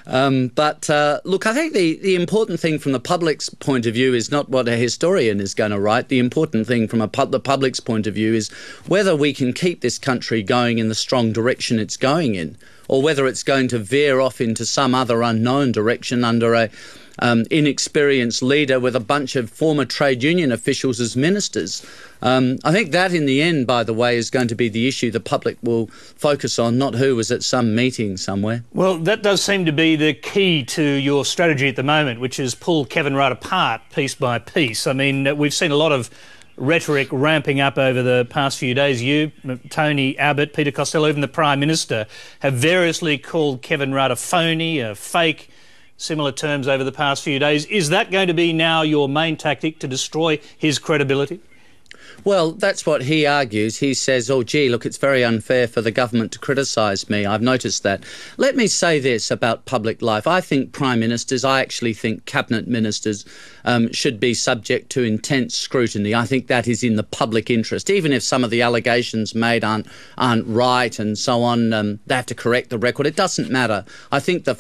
Look, I think the important thing from the public's point of view is not what a historian is going to write. The important thing from the public's point of view is whether we can keep this country going in the strong direction it's going in, or whether it's going to veer off into some other unknown direction under a inexperienced leader with a bunch of former trade union officials as ministers. I think that in the end, by the way, is going to be the issue the public will focus on, not who was at some meeting somewhere. Well, that does seem to be the key to your strategy at the moment, which is pull Kevin Rudd apart piece by piece. I mean, we've seen a lot of rhetoric ramping up over the past few days. You, Tony Abbott, Peter Costello, even the Prime Minister have variously called Kevin Rudd a phony, a fake, similar terms over the past few days. Is that going to be now your main tactic to destroy his credibility? Well, that's what he argues. He says, oh, gee, look, it's very unfair for the government to criticise me. I've noticed that. Let me say this about public life. I think prime ministers, I actually think cabinet ministers should be subject to intense scrutiny. I think that is in the public interest. Even if some of the allegations made aren't right and so on, they have to correct the record. It doesn't matter. I think the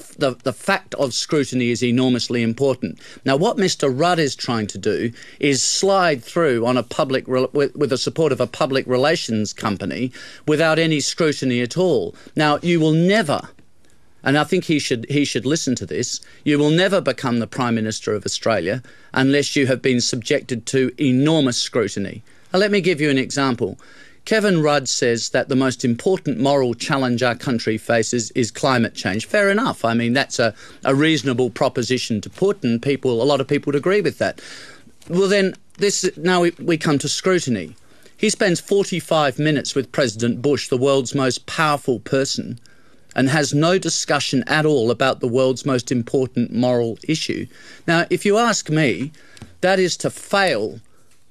fact of scrutiny is enormously important. Now, what Mr Rudd is trying to do is slide through on a public with the support of a public relations company without any scrutiny at all. Now, you will never, and I think he should listen to this, you will never become the Prime Minister of Australia unless you have been subjected to enormous scrutiny. Now, let me give you an example. Kevin Rudd says that the most important moral challenge our country faces is climate change. Fair enough. I mean, that's a reasonable proposition to put, and a lot of people would agree with that. Well, then, now we come to scrutiny. He spends 45 minutes with President Bush, the world's most powerful person, and has no discussion at all about the world's most important moral issue. Now, if you ask me, that is to fail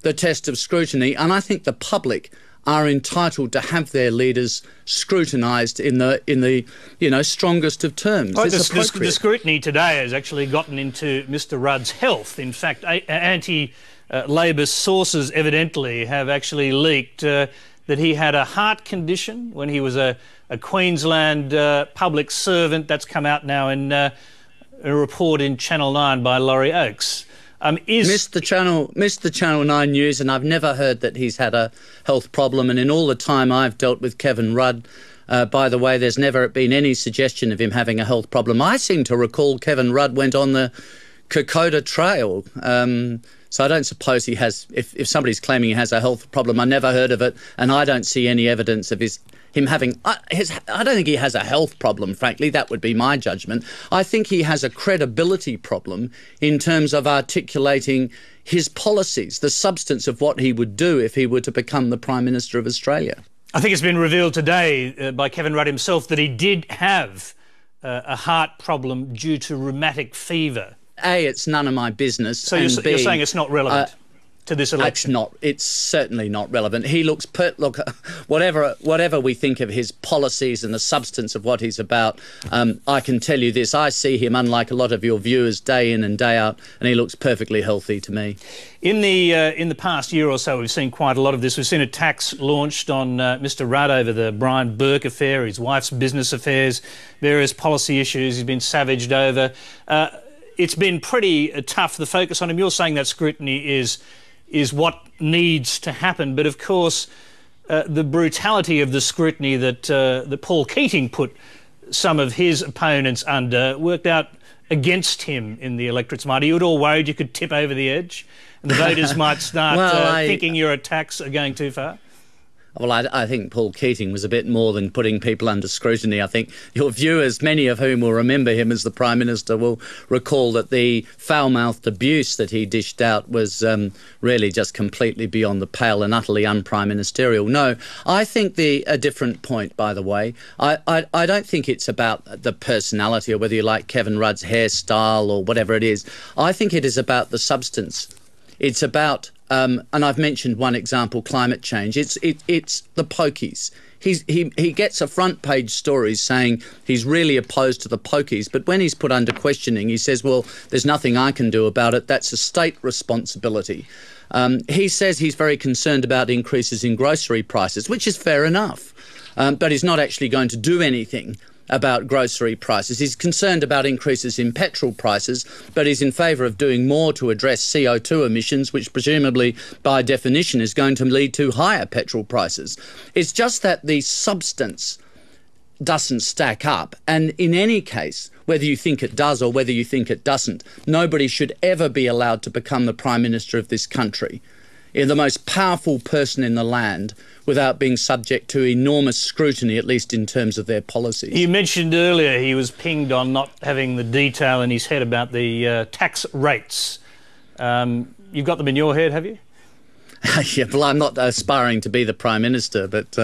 the test of scrutiny, and I think the public are entitled to have their leaders scrutinised in the strongest of terms. Well, the scrutiny today has actually gotten into Mr Rudd's health. In fact, anti-Labor sources evidently have actually leaked that he had a heart condition when he was a Queensland public servant. That's come out now in a report in Channel 9 by Laurie Oakes. Missed the Channel 9 news, and I've never heard that he's had a health problem. And in all the time I've dealt with Kevin Rudd, by the way, there's never been any suggestion of him having a health problem. I seem to recall Kevin Rudd went on the Kokoda Trail. So I don't suppose he has, if somebody's claiming he has a health problem, I never heard of it, and I don't see any evidence of him having... I don't think he has a health problem, frankly. That would be my judgment. I think he has a credibility problem in terms of articulating his policies, the substance of what he would do if he were to become the Prime Minister of Australia. I think it's been revealed today by Kevin Rudd himself that he did have a heart problem due to rheumatic fever. A, it's none of my business. So you're saying it's not relevant to this election? It's certainly not relevant. He looks, whatever we think of his policies and the substance of what he's about, I can tell you this, I see him, unlike a lot of your viewers, day in and day out, and he looks perfectly healthy to me. In the past year or so, we've seen quite a lot of this. We've seen attacks launched on Mr Rudd over the Brian Burke affair, his wife's business affairs, various policy issues he's been savaged over. It's been pretty tough, the focus on him. You're saying that scrutiny is what needs to happen, but of course the brutality of the scrutiny that Paul Keating put some of his opponents under worked out against him in the electorate's mind. Are you at all worried you could tip over the edge and the voters might start thinking your attacks are going too far? Well, I think Paul Keating was a bit more than putting people under scrutiny. I think your viewers, many of whom will remember him as the Prime Minister, will recall that the foul-mouthed abuse that he dished out was really just completely beyond the pale and utterly un-prime ministerial. No, I think a different point, by the way. I don't think it's about the personality or whether you like Kevin Rudd's hairstyle or whatever it is. I think it is about the substance. It's about... and I've mentioned one example, climate change. It's the pokies. He gets a front page story saying he's really opposed to the pokies, but when he's put under questioning, he says, well, there's nothing I can do about it. That's a state responsibility. He says he's very concerned about increases in grocery prices, which is fair enough, but he's not actually going to do anything about grocery prices. He's concerned about increases in petrol prices, but he's in favour of doing more to address CO2 emissions, which presumably, by definition, is going to lead to higher petrol prices. It's just that the substance doesn't stack up. And in any case, whether you think it does or whether you think it doesn't, nobody should ever be allowed to become the Prime Minister of this country, the most powerful person in the land, without being subject to enormous scrutiny, at least in terms of their policies. You mentioned earlier he was pinged on not having the detail in his head about the tax rates. You've got them in your head, have you? Yeah, well, I'm not aspiring to be the Prime Minister, but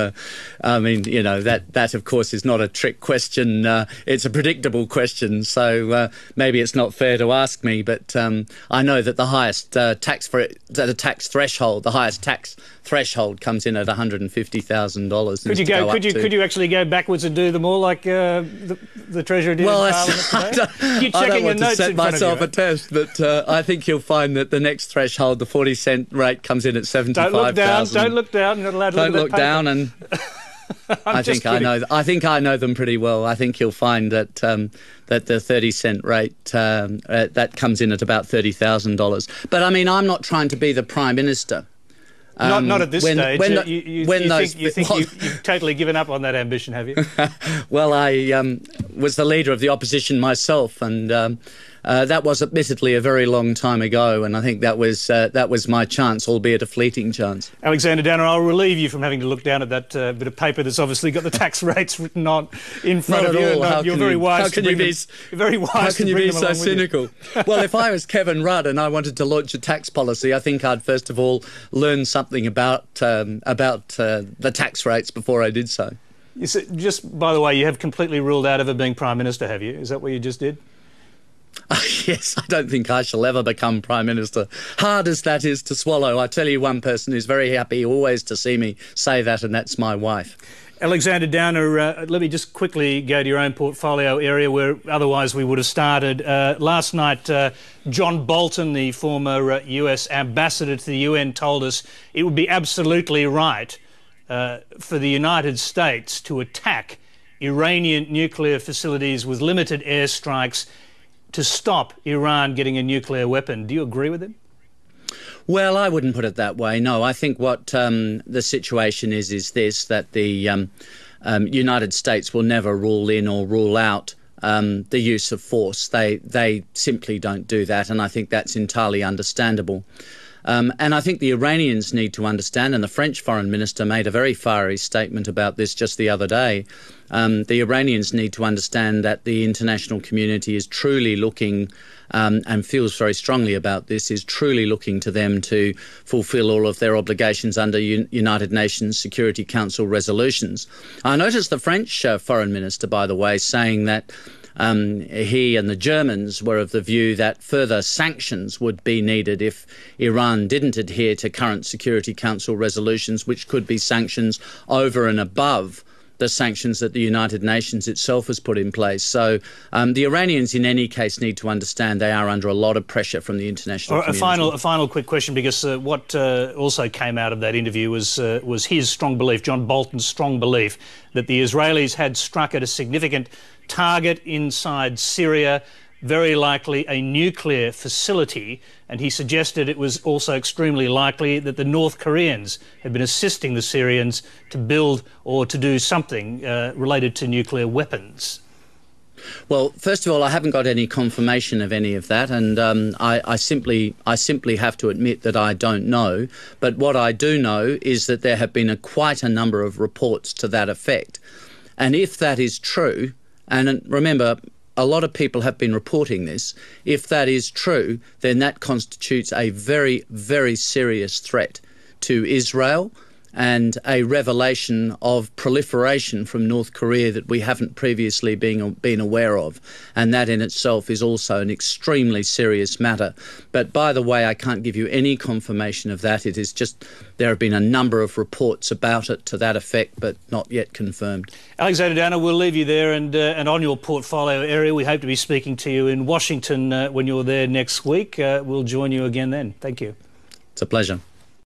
I mean, you know, that of course is not a trick question. It's a predictable question, so maybe it's not fair to ask me. But I know that the highest tax threshold comes in at $150,000. Could you actually go backwards and do them all like the Treasurer did in Parliament today? I don't want to set myself a test, but I think you'll find that the next threshold, the 40-cent rate, comes in at 75,000. Don't look down. You're not allowed to don't look down. And I think I know them pretty well. I think you'll find that that the 30-cent rate that comes in at about $30,000. But I mean, I'm not trying to be the Prime Minister. Not at this stage. You think you've totally given up on that ambition, have you? Well, I was the leader of the opposition myself, and that was admittedly a very long time ago, and I think that was my chance, albeit a fleeting chance. Alexander Danner, I'll relieve you from having to look down at that bit of paper that's obviously got the tax rates written on in front of you. You're very wise. How can you be so cynical? Well, if I was Kevin Rudd and I wanted to launch a tax policy, I think I'd first of all learn something about the tax rates before I did so. Just by the way, you have completely ruled out ever being Prime Minister, have you? Is that what you just did? Yes, I don't think I shall ever become Prime Minister. Hard as that is to swallow. I tell you one person who's very happy always to see me say that, and that's my wife. Alexander Downer, let me just quickly go to your own portfolio area where otherwise we would have started. Last night, John Bolton, the former US ambassador to the UN, told us it would be absolutely right for the United States to attack Iranian nuclear facilities with limited airstrikes to stop Iran getting a nuclear weapon. Do you agree with him? Well, I wouldn't put it that way. No, I think what the situation is this, that the United States will never rule in or rule out the use of force. They simply don't do that, and I think that's entirely understandable. And I think the Iranians need to understand, and the French foreign minister made a very fiery statement about this just the other day. The Iranians need to understand that the international community is truly looking and feels very strongly about this, is truly looking to them to fulfil all of their obligations under United Nations Security Council resolutions. I noticed the French foreign minister, by the way, saying that he and the Germans were of the view that further sanctions would be needed if Iran didn't adhere to current Security Council resolutions, which could be sanctions over and above the sanctions that the United Nations itself has put in place. So the Iranians, in any case, need to understand they are under a lot of pressure from the international community. A final quick question, because what also came out of that interview was his strong belief, John Bolton's strong belief, that the Israelis had struck at a significant target inside Syria, very likely a nuclear facility, and he suggested it was also extremely likely that the North Koreans had been assisting the Syrians to build or to do something related to nuclear weapons. Well, first of all, I haven't got any confirmation of any of that, and I simply have to admit that I don't know. But what I do know is that there have been quite a number of reports to that effect. And if that is true, and remember, a lot of people have been reporting this. If that is true, then that constitutes a very, very serious threat to Israel and a revelation of proliferation from North Korea that we haven't previously been aware of. And that in itself is also an extremely serious matter. But by the way, I can't give you any confirmation of that. It is just there have been a number of reports about it to that effect, but not yet confirmed. Alexander Danner, we'll leave you there, and on your portfolio area, we hope to be speaking to you in Washington when you're there next week. We'll join you again then. Thank you. It's a pleasure.